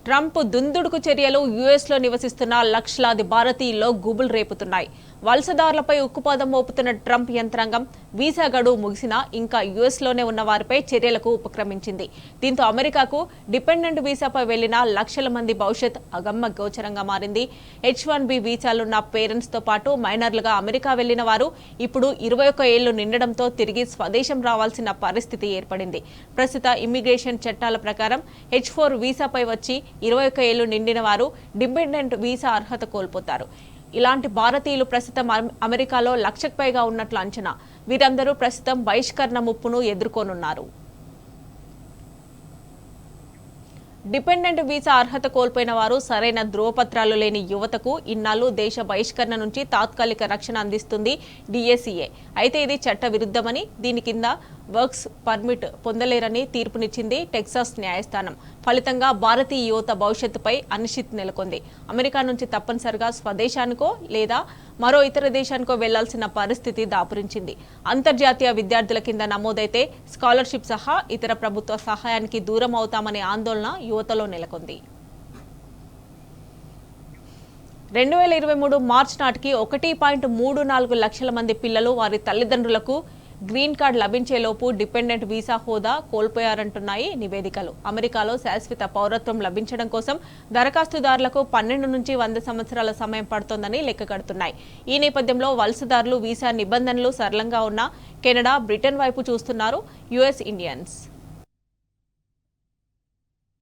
Trump దుందుడుకు చర్యలు యుఎస్లో నివసిస్తున్న లక్షలాది భారతీయుల్లో గుబులు రేపుతున్నాయి. వలసదారులపై ఉక్కుపాదం మోపుతున్న ట్రంప్ యంత్రాంగం వీసా గడువు ముగిసినా ఇంకా యుఎస్లోనే ఉన్న వారిపై చర్యలకు ఉపక్రమించింది. దీంతో అమెరికాకు డిపెండెంట్ వీసాపై వెళ్లిన లక్షల మంది భవిష్యత్ అగమ్య గోచరంగా మారింది. H-1B వీసాలున్న పేరెంట్స్తో పాటు మైనర్లుగా అమెరికా వెళ్లిన వారు ఇప్పుడు 21 ఏళ్లు నిండడంతో తిరిగి స్వదేశం రావాల్సిన పరిస్థితి ఏర్పడింది. ప్రస్తుత ఇమ్మిగ్రేషన్ చట్టాల ప్రకారం H-4 వీసాపై వచ్చి 21 ఏళ్లు నిండిన వారు డిపెండెంట్ వీసా అర్హత కోల్పోతారు. ఇలాంటి భారతీయులు ప్రస్తుతం అమెరికాలో 1,00,000కు పైగా ఉన్నట్లు అంచనా. వీరందరూ ప్రస్తుతం బహిష్కరణ ముప్పును ఎదుర్కొనున్నారు. డిపెండెంట్ వీసా అర్హత కోల్పోయిన వారు సరైన ధ్రువపత్రాలు లేని యువతకు ఇన్నాళ్లు దేశ బహిష్కరణ నుంచి తాత్కాలిక రక్షణ అందిస్తుంది DACA. అయితే ఇది చట్ట విరుద్ధమని, దీని కింద వర్క్స్ పర్మిట్ పొందలేరని తీర్పునిచ్చింది టెక్సాస్ న్యాయస్థానం. ఫలితంగా భారతీయ యువత భవిష్యత్తుపై అనిశ్చితి నెలకొంది. అమెరికా నుంచి తప్పనిసరిగా స్వదేశానికో లేదా మరో ఇతర దేశానికో వెళ్లాల్సిన పరిస్థితి దాపురించింది. అంతర్జాతీయ విద్యార్థుల కింద నమోదైతే స్కాలర్షిప్ సహా ఇతర ప్రభుత్వ సహాయానికి దూరం అవుతామనే ఆందోళన యువతలో నెలకొంది. 2023 మార్చి నాటికి 1.34 లక్షల మంది పిల్లలు వారి తల్లిదండ్రులకు గ్రీన్ కార్డ్ లభించేలోపు డిపెండెంట్ వీసా హోదా కోల్పోయారంటున్నాయి నివేదికలు. అమెరికాలో శాశ్వత పౌరత్వం లభించడం కోసం దరఖాస్తుదారులకు 12 నుంచి 100 సంవత్సరాల సమయం పడుతోందని లెక్కగడుతున్నాయి. ఈ నేపథ్యంలో వలసదారులు వీసా నిబంధనలు సరళంగా ఉన్న కెనడా, బ్రిటన్ వైపు చూస్తున్నారు US ఇండియన్స్.